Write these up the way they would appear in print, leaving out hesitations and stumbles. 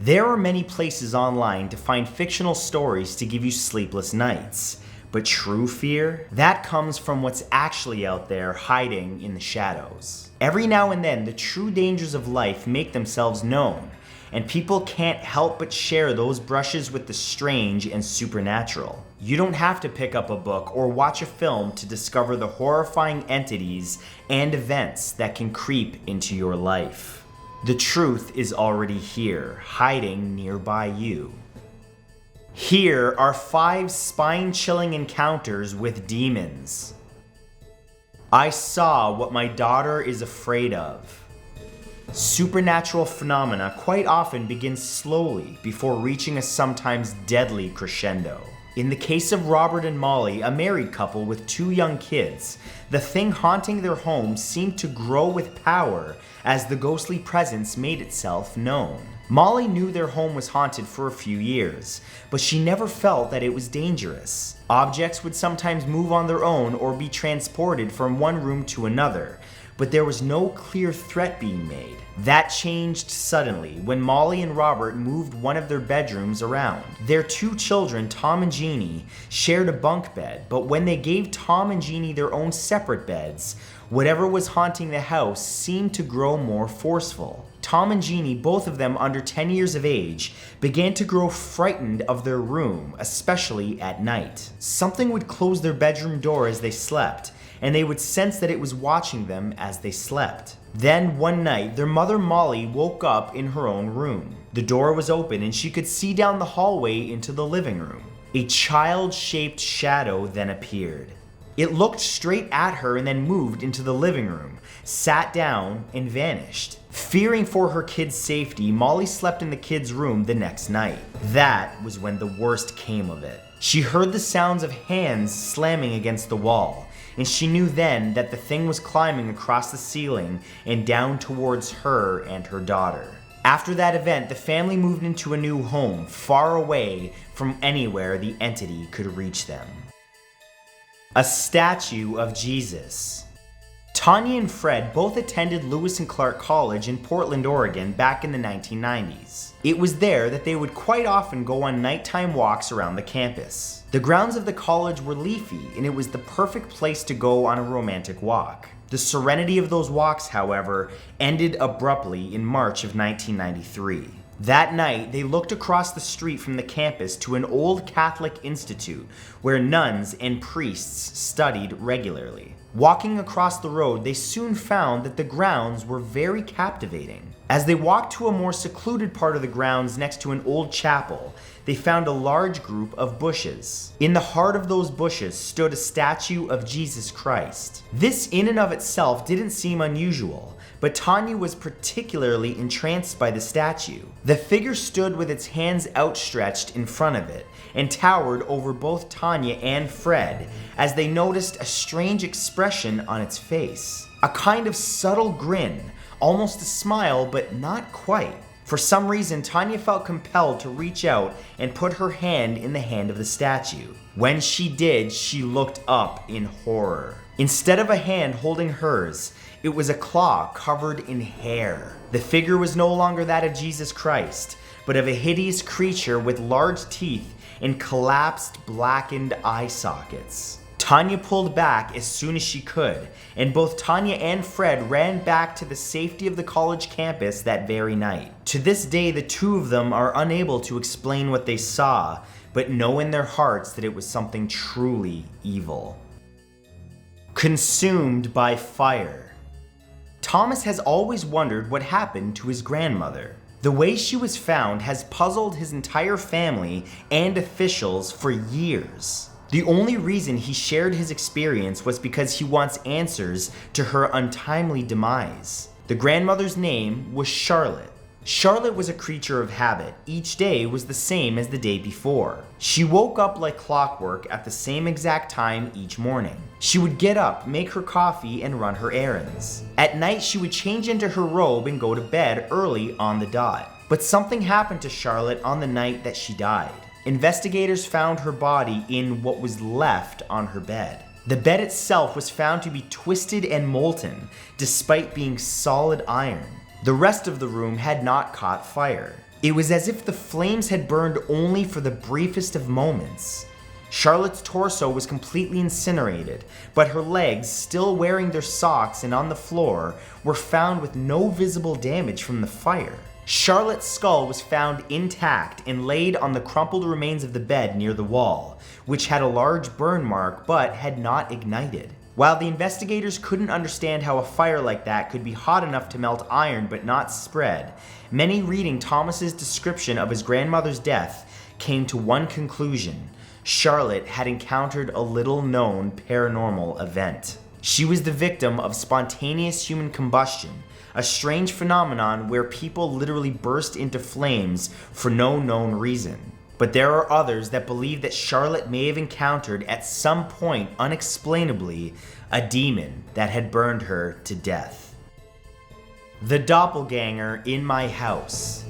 There are many places online to find fictional stories to give you sleepless nights. But true fear? That comes from what's actually out there hiding in the shadows. Every now and then, the true dangers of life make themselves known, and people can't help but share those brushes with the strange and supernatural. You don't have to pick up a book or watch a film to discover the horrifying entities and events that can creep into your life. The truth is already here, hiding nearby you. Here are 5 spine-chilling encounters with demons. I saw what my daughter is afraid of. Supernatural phenomena quite often begin slowly before reaching a sometimes deadly crescendo. In the case of Robert and Molly, a married couple with 2 young kids, the thing haunting their home seemed to grow with power as the ghostly presence made itself known. Molly knew their home was haunted for a few years, but she never felt that it was dangerous. Objects would sometimes move on their own or be transported from one room to another, but there was no clear threat being made. That changed suddenly when Molly and Robert moved one of their bedrooms around. Their 2 children, Tom and Jeannie, shared a bunk bed, but when they gave Tom and Jeannie their own separate beds, whatever was haunting the house seemed to grow more forceful. Tom and Jeannie, both of them under 10 years of age, began to grow frightened of their room, especially at night. Something would close their bedroom door as they slept, and they would sense that it was watching them as they slept. Then one night, their mother Molly woke up in her own room. The door was open and she could see down the hallway into the living room. A child-shaped shadow then appeared. It looked straight at her and then moved into the living room, sat down, and vanished. Fearing for her kids' safety, Molly slept in the kids' room the next night. That was when the worst came of it. She heard the sounds of hands slamming against the wall, and she knew then that the thing was climbing across the ceiling and down towards her and her daughter. After that event, the family moved into a new home, far away from anywhere the entity could reach them. A statue of Jesus. Tanya and Fred both attended Lewis and Clark College in Portland, Oregon back in the 1990s. It was there that they would quite often go on nighttime walks around the campus. The grounds of the college were leafy, and it was the perfect place to go on a romantic walk. The serenity of those walks, however, ended abruptly in March of 1993. That night, they looked across the street from the campus to an old Catholic institute where nuns and priests studied regularly. Walking across the road, they soon found that the grounds were very captivating. As they walked to a more secluded part of the grounds next to an old chapel, they found a large group of bushes. In the heart of those bushes stood a statue of Jesus Christ. This in and of itself didn't seem unusual, but Tanya was particularly entranced by the statue. The figure stood with its hands outstretched in front of it and towered over both Tanya and Fred as they noticed a strange expression on its face. A kind of subtle grin, almost a smile, but not quite. For some reason, Tanya felt compelled to reach out and put her hand in the hand of the statue. When she did, she looked up in horror. Instead of a hand holding hers, it was a claw covered in hair. The figure was no longer that of Jesus Christ, but of a hideous creature with large teeth and collapsed, blackened eye sockets. Tanya pulled back as soon as she could, and both Tanya and Fred ran back to the safety of the college campus that very night. To this day, the two of them are unable to explain what they saw, but know in their hearts that it was something truly evil. Consumed by fire. Thomas has always wondered what happened to his grandmother. The way she was found has puzzled his entire family and officials for years. The only reason he shared his experience was because he wants answers to her untimely demise. The grandmother's name was Charlotte. Charlotte was a creature of habit. Each day was the same as the day before. She woke up like clockwork at the same exact time each morning. She would get up, make her coffee, and run her errands. At night, she would change into her robe and go to bed early on the dot. But something happened to Charlotte on the night that she died. Investigators found her body in what was left on her bed. The bed itself was found to be twisted and molten, despite being solid iron. The rest of the room had not caught fire. It was as if the flames had burned only for the briefest of moments. Charlotte's torso was completely incinerated, but her legs, still wearing their socks and on the floor, were found with no visible damage from the fire. Charlotte's skull was found intact and laid on the crumpled remains of the bed near the wall, which had a large burn mark but had not ignited. While the investigators couldn't understand how a fire like that could be hot enough to melt iron but not spread, many reading Thomas's description of his grandmother's death came to one conclusion: Charlotte had encountered a little-known paranormal event. She was the victim of spontaneous human combustion, a strange phenomenon where people literally burst into flames for no known reason. But there are others that believe that Charlotte may have encountered at some point unexplainably a demon that had burned her to death. The Doppelganger in My House.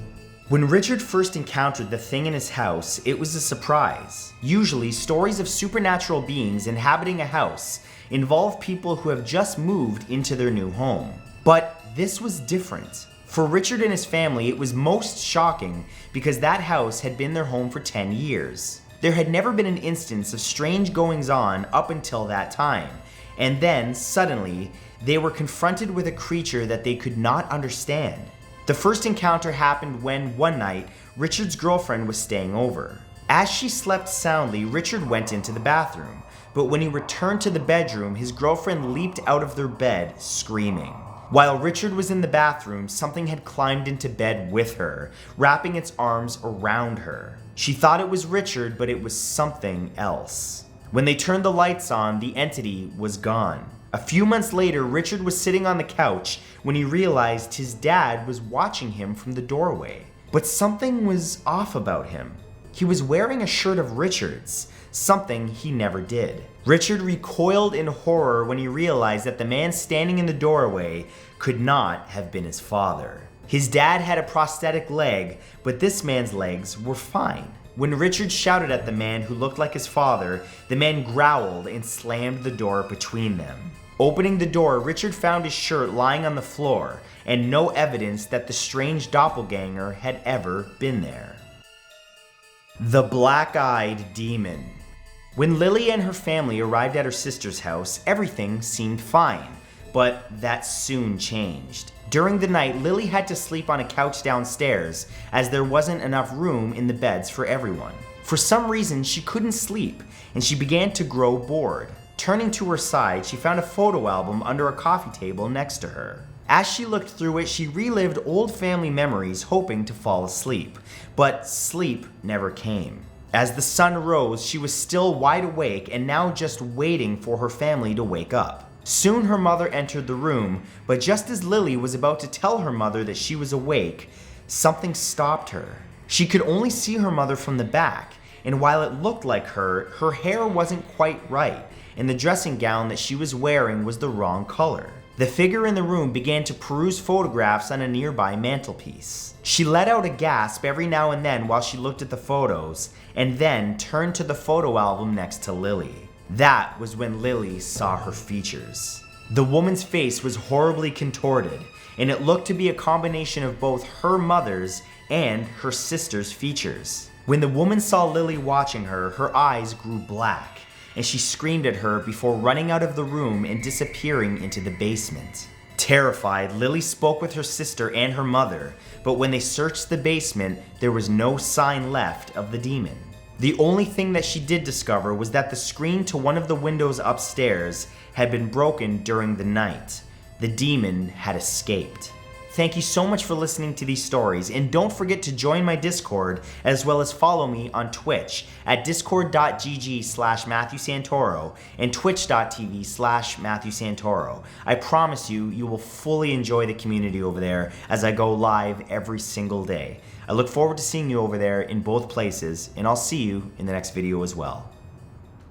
When Richard first encountered the thing in his house, it was a surprise. Usually, stories of supernatural beings inhabiting a house involve people who have just moved into their new home. But this was different. For Richard and his family, it was most shocking because that house had been their home for 10 years. There had never been an instance of strange goings-on up until that time, and then, suddenly, they were confronted with a creature that they could not understand. The first encounter happened when, one night, Richard's girlfriend was staying over. As she slept soundly, Richard went into the bathroom, but when he returned to the bedroom, his girlfriend leaped out of their bed, screaming. While Richard was in the bathroom, something had climbed into bed with her, wrapping its arms around her. She thought it was Richard, but it was something else. When they turned the lights on, the entity was gone. A few months later, Richard was sitting on the couch when he realized his dad was watching him from the doorway. But something was off about him. He was wearing a shirt of Richard's, something he never did. Richard recoiled in horror when he realized that the man standing in the doorway could not have been his father. His dad had a prosthetic leg, but this man's legs were fine. When Richard shouted at the man who looked like his father, the man growled and slammed the door between them. Opening the door, Richard found his shirt lying on the floor and no evidence that the strange doppelganger had ever been there. The Black-Eyed Demon. When Lily and her family arrived at her sister's house, everything seemed fine, but that soon changed. During the night, Lily had to sleep on a couch downstairs as there wasn't enough room in the beds for everyone. For some reason, she couldn't sleep, and she began to grow bored. Turning to her side, she found a photo album under a coffee table next to her. As she looked through it, she relived old family memories, hoping to fall asleep. But sleep never came. As the sun rose, she was still wide awake and now just waiting for her family to wake up. Soon her mother entered the room, but just as Lily was about to tell her mother that she was awake, something stopped her. She could only see her mother from the back, and while it looked like her hair wasn't quite right, and the dressing gown that she was wearing was the wrong color. The figure in the room began to peruse photographs on a nearby mantelpiece. She let out a gasp every now and then while she looked at the photos, and then turned to the photo album next to Lily. That was when Lily saw her features. The woman's face was horribly contorted, and it looked to be a combination of both her mother's and her sister's features. When the woman saw Lily watching her, her eyes grew black, and she screamed at her before running out of the room and disappearing into the basement. Terrified, Lily spoke with her sister and her mother, but when they searched the basement, there was no sign left of the demon. The only thing that she did discover was that the screen to one of the windows upstairs had been broken during the night. The demon had escaped. Thank you so much for listening to these stories, and don't forget to join my Discord as well as follow me on Twitch at discord.gg/MatthewSantoro and twitch.tv/MatthewSantoro. I promise you will fully enjoy the community over there as I go live every single day. I look forward to seeing you over there in both places, and I'll see you in the next video as well.